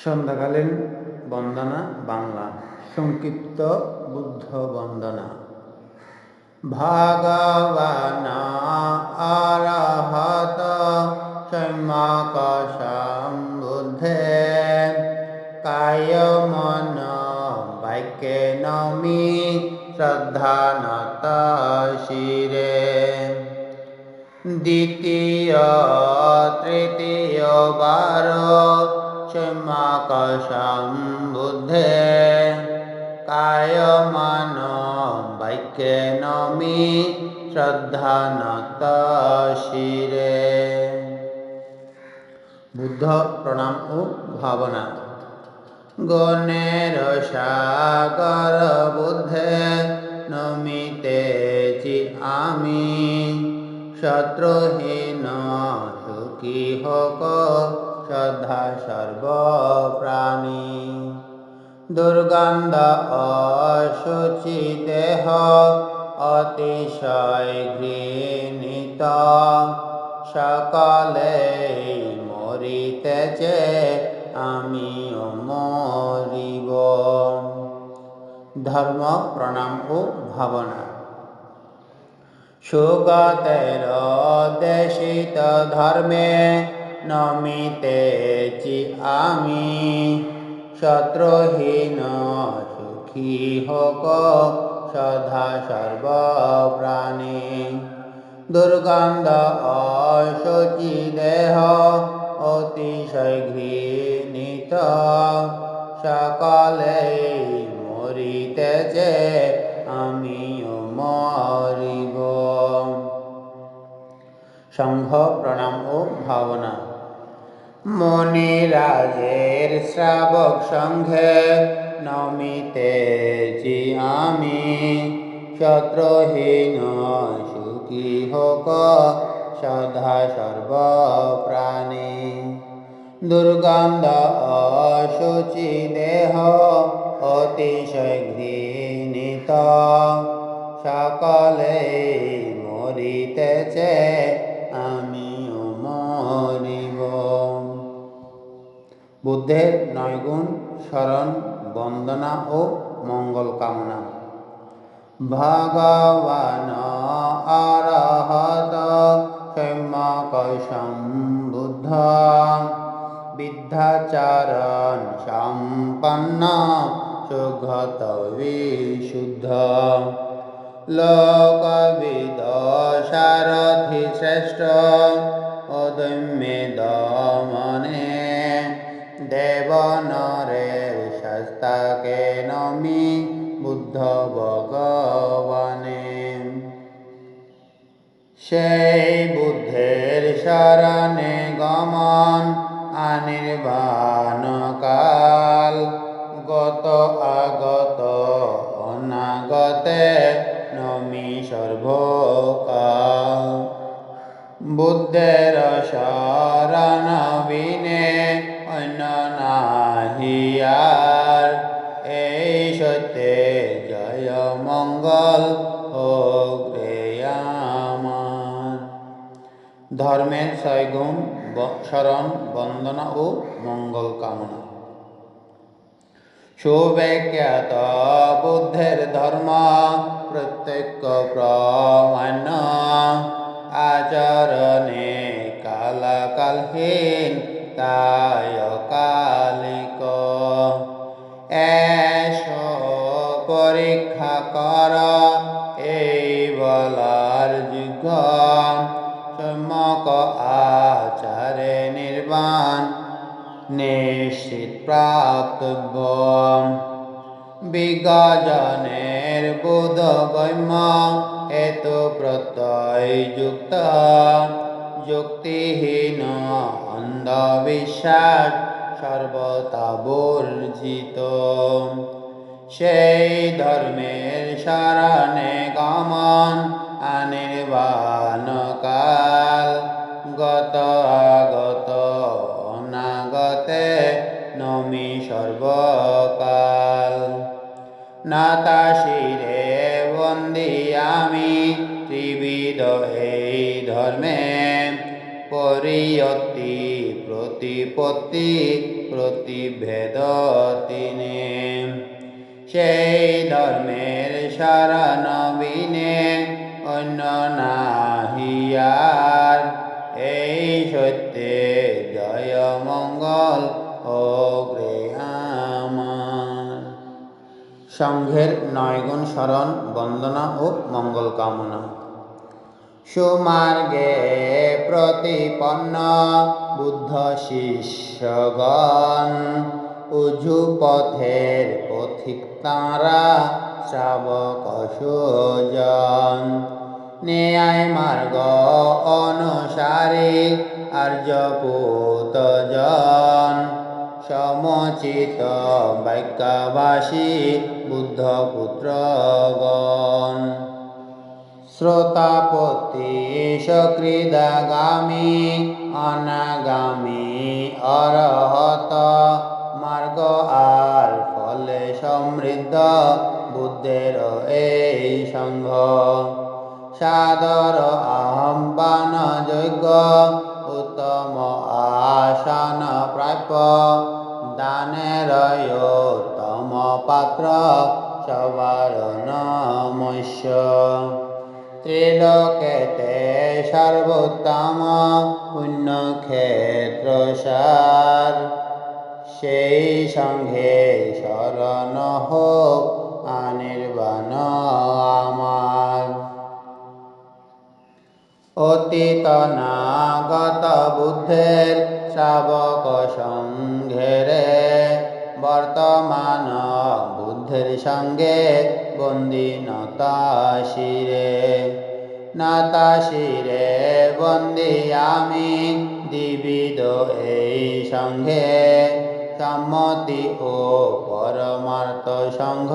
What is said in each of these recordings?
সন্ধ্যাকালীন বন্দনা বাংলা সংক্ষিপ্ত বুদ্ধ বন্দনা। ভগবান অরহত সম্যক সম্বুদ্ধে কায় মন বাক্যে নমি শ্রদ্ধানত শিরে। দ্বিতীয় তৃতীয় বার সম্যক সম্বুদ্ধে কায় মন বাক্যে নমি শ্রদ্ধানত শিরে। বুদ্ধ প্রণাম ও ভাবনা। গণের সাগর বুদ্ধে নমিতেছি আমি, শত্রুহীন সুখী হোক শ্রদ্ধা সর্বপ্রাণী। দুর্গন্ধ অশুচি দেহ অতিশয় ঘৃণিত, সকলে মরিতেছে আমিও মরিব। ধর্ম প্রণাম ও ভাবনা। সুগতের দেশিত ধর্মে নমিতেছি আমি, শত্রুহীন সুখী হোক সদা সর্বপ্রাণী। দুর্গন্ধ অশুচি দেহ অতিশয় ঘৃণিত, সকলে মরিতেছে আমিও মরিব। সংঘ প্রণাম ও ভাবনা। মণিরাজের শ্রাবক সংঘে নমিতেছি আমি, শত্রুহীন সুখী হোক সদা সর্বপ্রাণী। দুর্গন্ধ অশুচি দেহ অতিশয় ঘৃণিত, সকলে মরিতেছে আমিও মরিব। বুদ্ধের 9 গুণ স্মরণ, বন্দনা ও মঙ্গল কামনা। ভগবান অরহত সম্যক সম্বুদ্ধ বিদ্যাচরণ সম্পন্ন সুগত বিশুদ্ধ। লোকবিদ সারথি শ্রেষ্ঠ অদম্যে দমনে, দেবনরের শাস্তাকে নমি বুদ্ধ ভগবানে। সেই বুদ্ধের শরণে গমন অনির্বাণ কাল, গত আগত অনাগতে নমি সর্বকাল। বুদ্ধের শরণ বিনে অন্য নাহি আর, এই সত্যে জয় মঙ্গল হোক রে আমার। ধর্মের 6 গুণ স্মরণ, বন্দনা ও মঙ্গল কামনা। সুবিখ্যাত বুদ্ধের ধর্ম প্রত্যক্ষ প্রমাণ, আচরণে কালহীন তাই কালিক। এসো পরীক্ষা কর এই বলার যোগ্য, সম্যক আচারে নির্বাণ নিশ্চিত প্রাপ্তব্য। বিজ্ঞজনের বোধগম্য হেতু প্রত্যয় যুক্ত, যুক্তিহীন অন্ধবিশ্বাস সর্বতা বর্জিত। সেই ধর্মের শরণে গমন অনির্বাণ কাল, গত আগত অনাগতে নমি সর্বকাল। নাতা শিরে বন্দি আমি ত্রিবিধ এই ধর্মে, পরিয়তি প্রতি প্রতিপত্তি প্রতিভেদ তিনে। সেই ধর্মের শরণ বিনে অন্য নাহি আর, এই সত্যে জয় মঙ্গল হোক আমার। সংঘের 9 গুণ স্মরণ, বন্দনা ও মঙ্গল কামনা। সুমার্গে প্রতিপন্ন বুদ্ধ শিষ্যগণ, উজু পথের পথিক তাঁরা শ্রাবক সুজন। ন্যায় মার্গ অনুসারী আর্যপুতজন, সমচিত বাক্যভাষী বুদ্ধ পুত্রগণ। শ্রোতাপতি সকৃদাগামী অনাগামী অরহত, মার্গ আর ফলে সমৃদ্ধ বুদ্ধের এই সংঘ। সাদর আহ্বান যোগ্য উত্তম আসন প্রাপ্য, দানের উত্তম পাত্র সবার নমস্য। ত্রিলোকেতে সর্বোত্তম পুণ্যক্ষেত্র সার, সেই সঙ্গে শরণ হোক অনির্বাণ আমার। অতীত নাগত বুদ্ধের শ্রাবক সংঘেরে, বর্তমান বুদ্ধের সঙ্গে বন্দি নতা শিরে। নতা শিরে বন্দি আমি দ্বিবিধ এই সঙ্গে, সম্মতি ও পরমার্থ সংঘ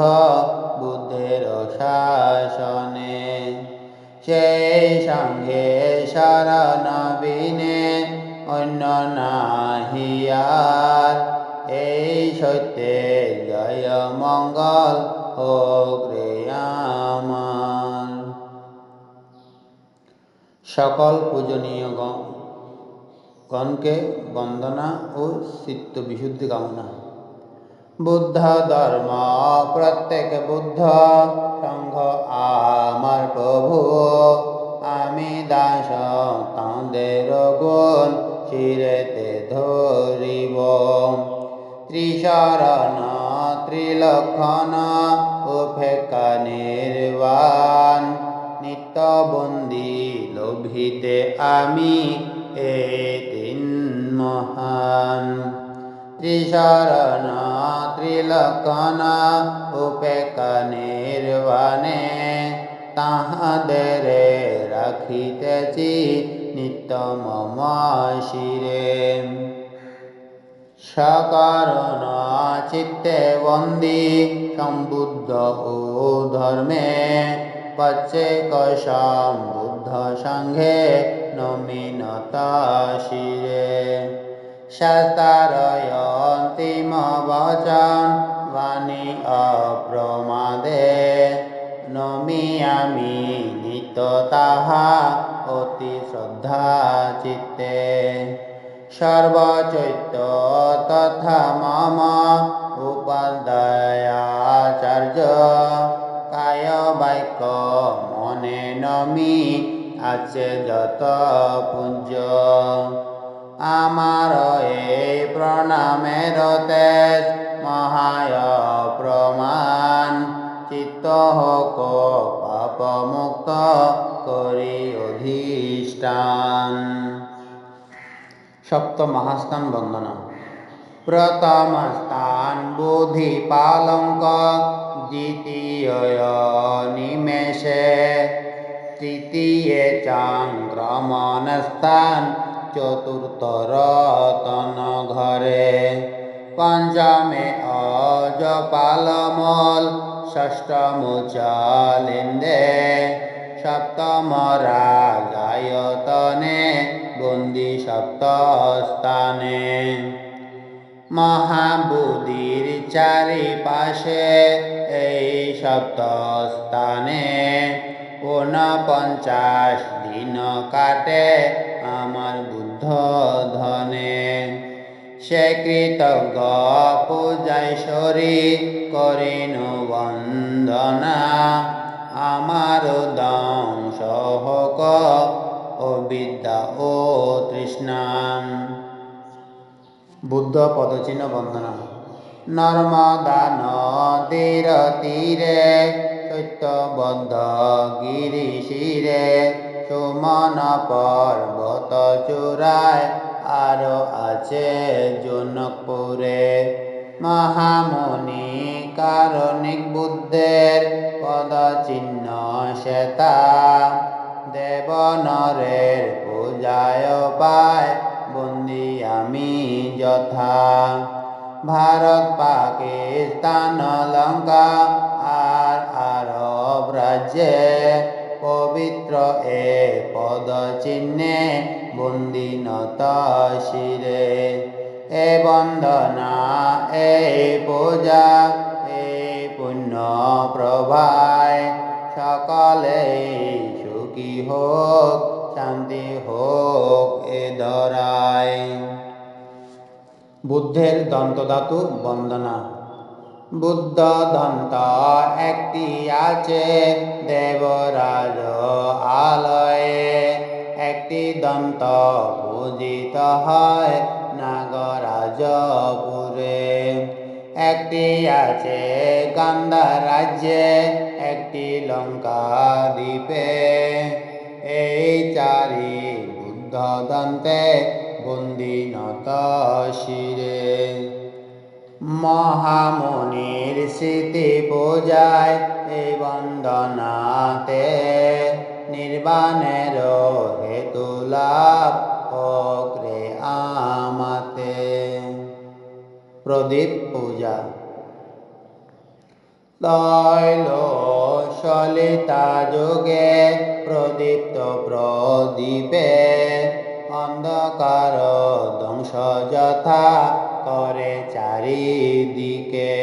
বুদ্ধের শাসনে। সেই সঙ্গে শরণ বিনে অন্য নাহি আর, এই সত্যে জয় মঙ্গল হোক আমার। সকল পূজনীয় গণকে বন্দনা ও চিত্ত বিশুদ্ধি কামনা। বুদ্ধ ধর্ম প্রত্যেক বুদ্ধ সংঘ আমার প্রভু, আমি দাস তাঁদের গুণ শিরেতে ধরিব। ত্রিশরণ ত্রিলক্ষণ উপেক্ষা নির্বাণ, নিত্যবন্দী লোভিতে আমি এ তিন মহান। ত্রিশরণ ত্রিলক্ষণ উপেক্ষা নির্বাণে, তাহাদের রাখিতেছি নিত্য মম শিরে। সকরুণ চিত্তে বন্দী সম্বুদ্ধ ও ধর্মে, প্রত্যেক সম্বুদ্ধ সঙ্গে নমিনতা শিরে। শাস্ত্রার অন্তিম বচন বাণী অপ্রমাদে, নমি আমি নিত্য তাহা অতি শ্রদ্ধা চিত্তে। সর্বচৈত্য তথা মম উপাধ্যায়াচার্য, কায় বাক্য মনে নমি আছে যত পূজ্য। আমার এই প্রণামের তেজ মহায় প্রমাণ, চিত্ত হোক পাপ মুক্ত করি অধিষ্ঠান। সপ্ত মহাস্থান বন্দনা। প্রথম স্থান বোধি পালঙ্ক, দ্বিতীয় নিমেষে, তৃতীয় চাংক্রমণ স্থান, চতুর্থ রতন ঘরে, পঞ্চমে অজপালমল, ষষ্ঠম চালিন্দে, সপ্তম রাগায়তনে বন্দি সপ্ত স্থানে। মহাবোধির চারিপাশে এই সপ্ত স্থানে, 49 দিন কাটে আমার বুদ্ধ ধনে। সে কৃতজ্ঞ পূজাইশ্বরী করিনু বন্দনা, আমার ধ্বংস হোক অবিদ্যা ও তৃষ্ণা। বুদ্ধ পদচিহ্ন বন্দনা। নর্মদা নদীর তীরে সত্যবদ্ধ গিরি শিরে, সুমন পর্বত চূড়ায় আরো আছে জনকপুরে। মহামুনি কারণিক বুদ্ধের পদচিহ্ন শ্বেতা, দেব নরের পূজায় পায় বন্দি আমি যথা। ভারত পাকিস্তান লঙ্কা আর আরব রাজ্যে, পবিত্র এ পদচিহ্নে বন্দি নত শিরে। এ বন্দনা এই পূজা এই পুণ্য প্রভায়, সকলেই সুখী হোক শান্তি হোক এ ধরায়। বুদ্ধের দন্তধাতু বন্দনা। বুদ্ধ দন্ত একটি আছে দেবরাজ আলয়ে, একটি দন্ত পূজিত হয় নাগরাজপুরে। একটি আছে গান্ধার রাজ্যে, একটি লঙ্কা দ্বীপে, এই চারি বুদ্ধ দন্তে বন্দি নত শিরে। মহামুনির স্মৃতি পূজায় এই বন্দনাতে, নির্বাণের হেতু লাভ হোক রে আমাতে। প্রদীপ পূজা। তৈল সলিতা যুগে প্রদীপ্ত প্রদীপে, অন্ধকার ধ্বংস যথা করে চারিদিকে।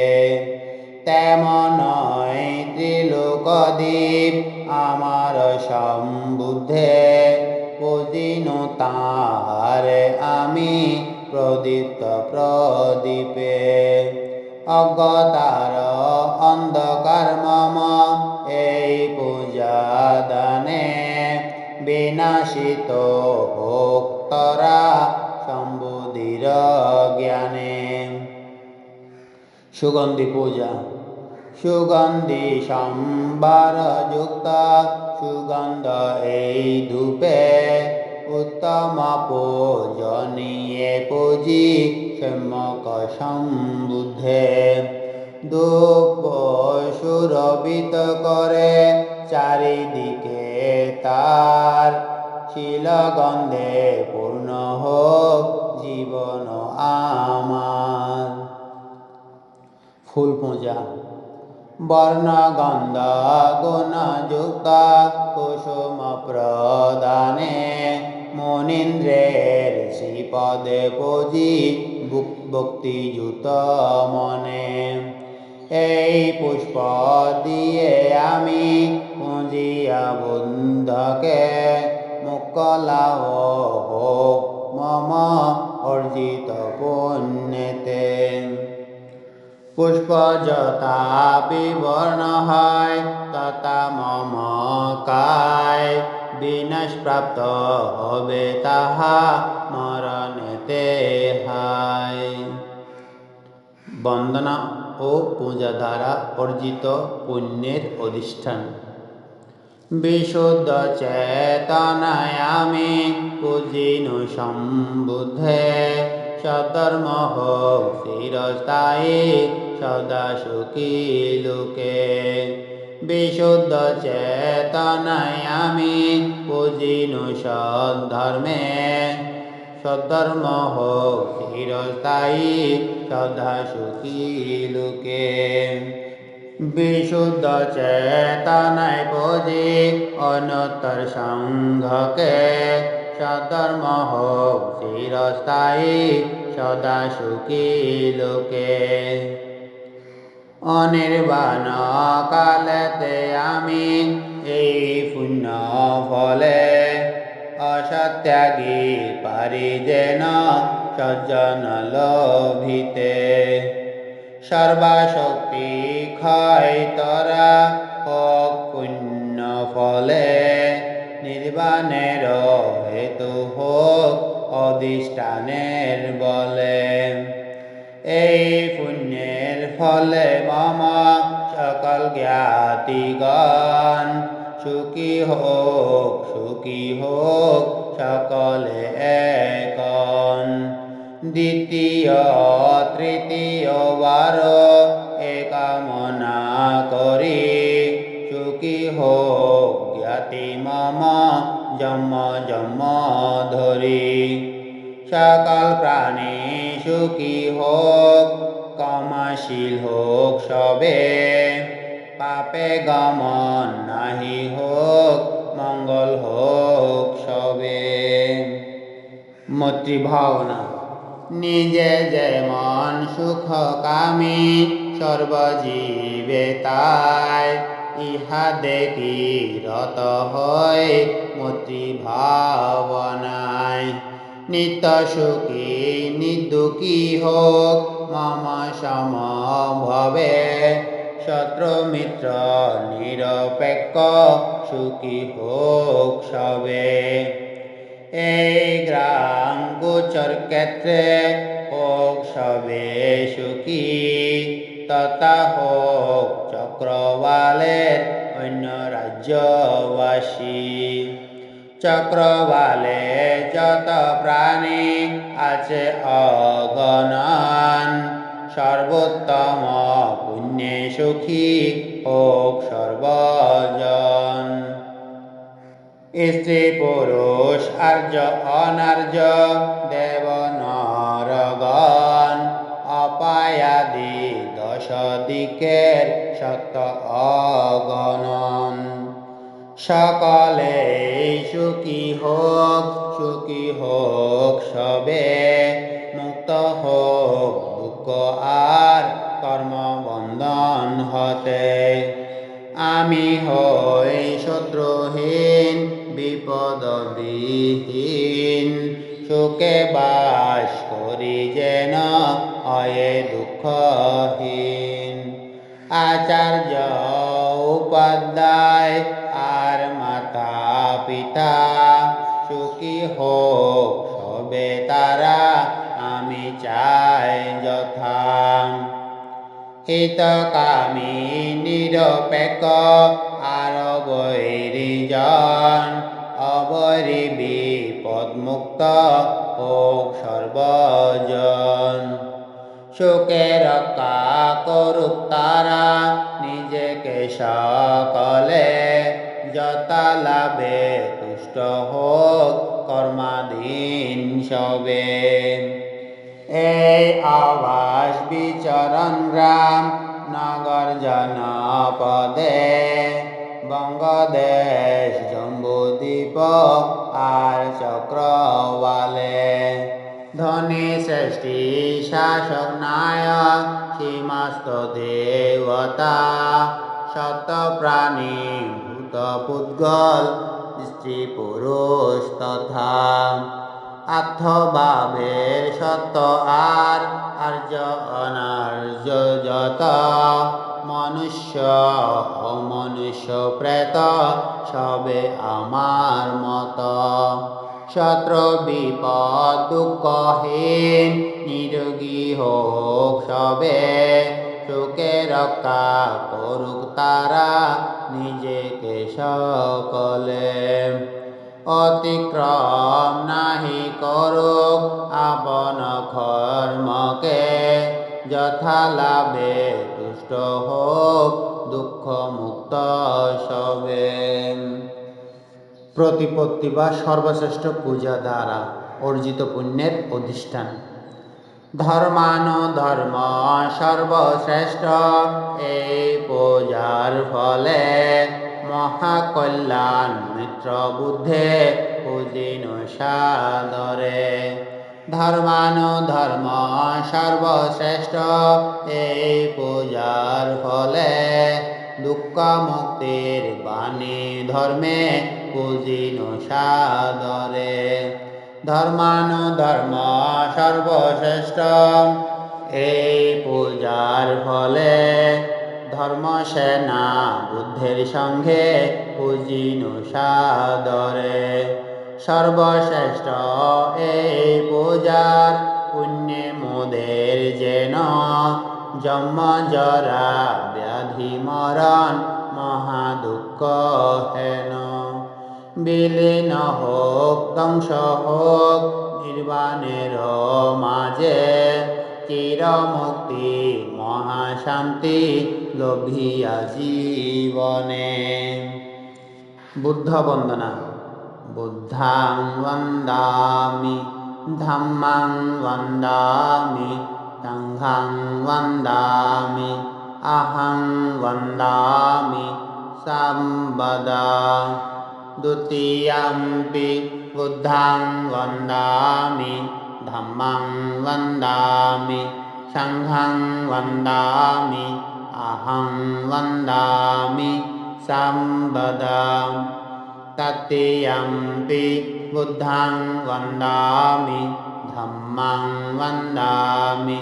তেমনই ত্রিলোকদীপ আমার সম্বুদ্ধে, পূজিনু তাহারে আমি প্রদীপ্ত প্রদীপে। অজ্ঞতার অন্ধকার মম এই পূজা দানে, বিনাশিত হোক তরা সম্বুদ্ধির জ্ঞানে। সুগন্ধি পূজা। সুগন্ধি সম্ভার যুক্ত সুগন্ধ এই ধূপে, উত্তম পূজনীয়ে পূজি সম্যক সম্বুদ্ধে। ধূপ সুরভিত করে চারিদিকে তার, শিলগন্ধে পূর্ণ হোক জীবন আমার। ফুল পূজা। বর্ণগন্ধ গুণযুক্ত কুসুম প্রদানে, মুনীন্দ্রের শ্রীপদে পূজি ভক্তিযুত মনে। এই পুষ্প দিয়ে আমি পুঁজিয়া বুদ্ধকে, মুক্কলাভ হোক মম অর্জিত পুণ্যেতে। পুষ্প যথা বিবর্ণ হয় তথা মম কায়, বিনাশপ্রাপ্ত হবে তাহা মরণেতে হায়। বন্দনা ও পূজা দ্বারা অর্জিত পুণ্যের অধিষ্ঠান। বিশুদ্ধ চেতনায় আমি পূজিনু সম্বুদ্ধে, সধর্ম হোক চিরস্থায়ী সদা সুখী লোকে। বিশুদ্ধ চেতনায় আমি পূজিনু সদ্ধর্মে, সদ্ধর্ম হোক চিরস্থায়ী সদা সুখী লোকে। বিশুদ্ধ চেতনায় পূজি অনুত্তর সংঘকে, সধর্ম হোক চিরস্থায়ী সদা সুখী লোকে। অনির্বাণ কালেতে আমি এই পুণ্য ফলে, অসত্যাগী পারি যেন সজ্জন লোভিতে। সর্বশক্তি ক্ষয় তরা হোক পুণ্য ফলে, নির্বাণের হেতু হোক অধিষ্ঠানের বলে। এই পুণ্যের ফলে মম সকল জ্ঞাতিগণ, সুখী হোক সকলে একন। দ্বিতীয় তৃতীয় বার এ কামনা করি, সুখী হোক জ্ঞাতি মম জন্ম জন্ম ধরি। সকল প্রাণী সুখী হোক, কর্মশীল হোক সবে, পাপে গমন নাহি হোক, মঙ্গল হোক সবে। মৈত্রী ভাবনা। নিজে যেমন সুখ কামী, সর্বজীবে তাই, ইহা দেখি রত হয় মৈত্রী ভাবনায়। নিত্য সুখী নির্দুঃখী হোক মম সমভাবে, শত্রু মিত্র নিরপেক্ষ সুখী হোক সবে। এই গ্রাম গোচর ক্ষেত্রে হোক সবে সুখী, তথা হোক চক্রবালের অন্য রাজ্যবাসী। চক্রবালে যত প্রাণী আছে অগণন, সর্বোত্তম পুণ্যে সুখী হোক সর্বজন। স্ত্রী পুরুষ আর্য অনার্য দেব নরগণ, অপায়াদি 10 দিকের সত্য অগণন। সকলে সুখী হোক সবে, মুক্ত হোক দুঃখ আর কর্মবন্ধন হতে। আমি হই শত্রুহীন বিপদবিহীন, সুখে বাস করি যেন হয়ে দুঃখহীন। আচার্য উপাধ্যায় আর মাতা পিতা, সুখী হোক সবে তারা আমি চাই যথা। হিতকামী নিরপেক্ষ আর বৈরীজন, অবৈরী বিপদমুক্ত হোক সর্বজন। সুখে রক্ষা করুক তারা নিজেকে সকলে, যথা লাভে তুষ্ট হোক কর্মাধীন সবে। এই আবাস বিচরণ গ্রাম নগর জনপদে, বঙ্গদেশ জম্বুদ্বীপ আর চক্রবালে। ধনী শ্রেষ্ঠী শাসক নায়ক সীমাস্ত দেবতা, সত্য প্রাণী ভূত পুদ্গল স্ত্রী পুরুষ তথা। আর্থভাবের সত্য আর আর্য অনার্য যত, মনুষ্য অমনুষ্য প্রেত সবে আমার মত। শত্রু বিপদ দুঃখহীন নিরোগী হোক সবে, সুখে রক্ষা করুক তারা নিজেকে সকলে। অতিক্রম নাহি করুক আপন কর্মকে, যথা লাভে তুষ্ট হোক দুঃখ মুক্ত সবে। প্রতিপত্তি বা সর্বশ্রেষ্ঠ পূজা দ্বারা অর্জিত পুণ্যের অধিষ্ঠান। ধর্মানুধর্ম সর্বশ্রেষ্ঠ, এই পূজার ফলে মহাকল্যাণ মিত্র বুদ্ধে পূজিন সাদরে। ধর্মানুধর্ম সর্বশ্রেষ্ঠ, এই পূজার ফলে দুঃখ মুক্তির বাণী ধর্মে পূজিন সাদরে। ধর্মানুধর্ম সর্বশ্রেষ্ঠ। এই পূজার ফলে ধর্মসেনা বুদ্ধের সঙ্গে পূজিনু সাদরে। সর্বশ্রেষ্ঠ এই পূজার পুণ্যে মোদের যেন জন্ম জরা ব্যাধি মরণ মহাদুঃখ হেন। বিলীন হোক ধ্বংস হোক নির্বাণের মাঝে, চিরমুক্তি মহাশান্তি লভিয়া জীবনে। বুদ্ধ বন্দনা। বুদ্ধাং বন্দামি ধাম্মাং বন্দামি সংঘাং বন্দামি আহং বন্দামি সাম্বদা। দ্বিতীয়ম্পি বুদ্ধাং বন্দামি ধাম্মাং বন্দামি সংঘাং বন্দামি আহং বন্দামি সাম্বদা। তৃতীয়ম্পি বুদ্ধাং বন্দামি ধাম্মাং বন্দামি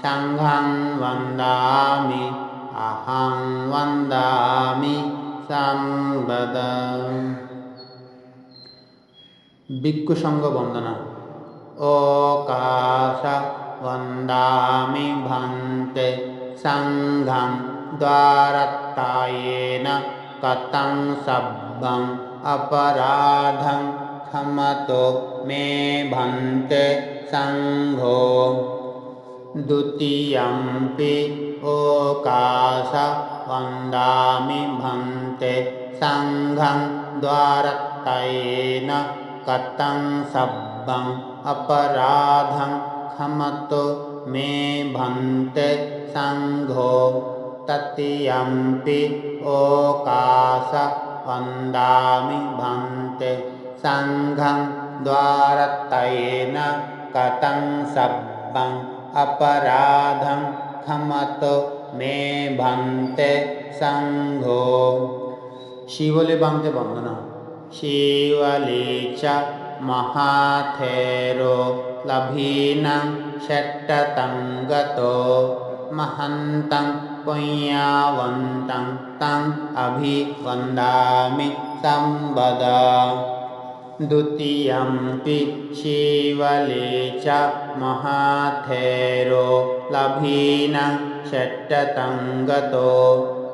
সংঘাং বন্দামি আহং বন্দামি সাম্বদা। ভিক্ষু সংঘ বন্দনা। ওকাশ বন্দামি ভান্তে সংঘং দ্বারত্তায়েন কতং সব্বং অপরাধং ক্ষমতো মে ভান্তে সংঘো। দ্বিতীয়ম্পি ওকাশ বন্দামি ভান্তে সংঘং দ্বারত্তায়েন কতং সব্বং অপরাধং ক্ষমতো মে ভান্তে সংঘো। তৃতীয়ম্পি ওকাশ বন্দামি ভান্তে সংঘং দ্বারত্তায়েন কতং সব্বং অপরাধং ক্ষমতো মে ভান্তে সংঘো। শিবলি বাংতে বন্দনা। শিবলি চ মহাথেরো লভীনাং ষট্টতং গতো মহন্তং পুণ্যবন্তং তং অভিবন্দামি সম্বদা। দ্বিতীয়ম্পি শিবলি চ মহাথেরো লভীনাং ষট্টতং গতো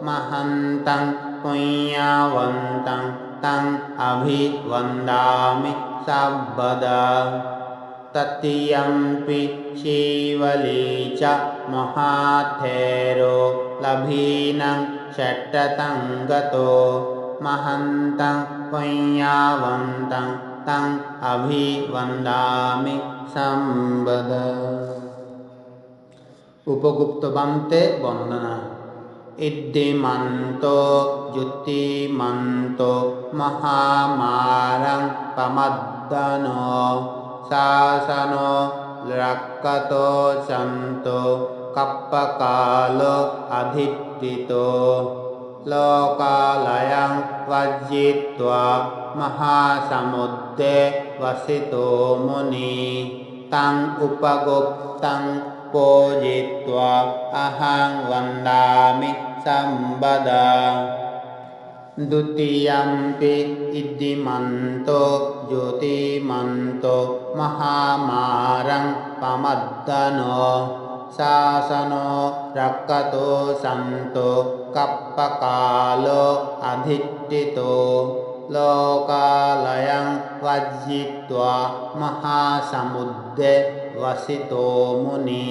মহন্তং পুণ্যবন্তং তং অভিবন্দামি সম্বদা। তৃতীয়ম্পি শিবলি চ মহাথেরো লভীনাং ষট্টতং গতো মহন্তং পুণ্যবন্তং তং অভিবন্দামি সম্বদা। উপগুপ্ত বান্তে বন্দনা। ইদ্ধিমন্তো যুক্তিমন্তো মহামারং প্রমদনো শাসনো রক্ষতো সন্তো কপ্পকালো অধিষ্ঠিতো। লোকালয়ং বর্জিত্বা মহাসমুদ্রে বসিতো মুনি তং উপগুপ্তং পূজয়িত্বা অহং বন্দামি সম্বদা। দ্বিতীয়ম্পি ইদ্ধিমন্তো জ্যোতিমন্তো মহামারং প্রমদনো শাসনো রক্ষতো সন্তো কপ্পকালো অধিষ্ঠিতো। লোকালয়ং বর্জিত্বা মহাসমুদ্রে বসিতো মুনি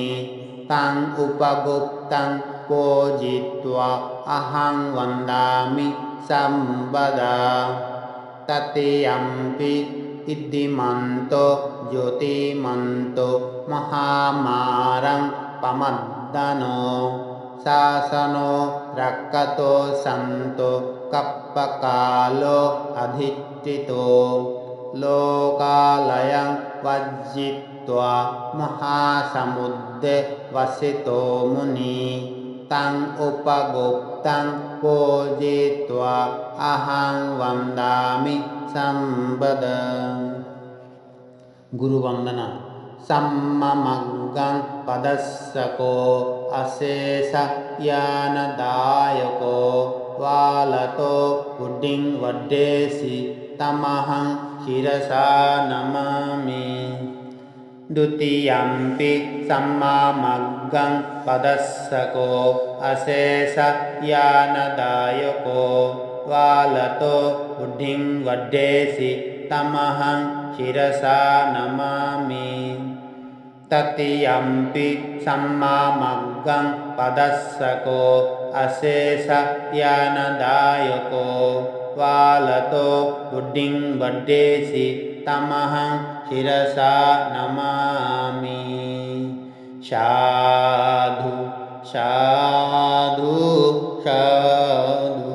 তং উপগুপ্তং পূজয়িত্বা অহং বন্দামি সম্বদা। তৃতীয়ম্পি ইদ্ধিমন্তো জ্যোতিমন্তো মহামারং প্রমদনো শাসনো রক্ষতো সন্তো কপ্পকালো অধিষ্ঠিতো। লোকালয়ং বর্জিত্বা মহাসমুদ্রে বসিতো মুনি তং উপগুপ্তং পূজয়িত্বা অহং বন্দামি সম্বদা। गुरुवंदना सम्मग्गं पदस्सको अशेष ज्ञानदायको वालतो बुद्धिं वड्डेसि तमहं शिरसा नमामि। द्वितीयम्पि सम्मामग्गं पदस्सको अशेष ज्ञानदायको वालतो बुद्धिं वड्डेसि तमहं शिरसा नमामि। तृतीयम्पि सम्मामग्गं पदस्सको अशेष ज्ञानदायको वालतो बुद्धिं वड्डेसि तमहं शिरसा नमामि। साधु साधु साधु।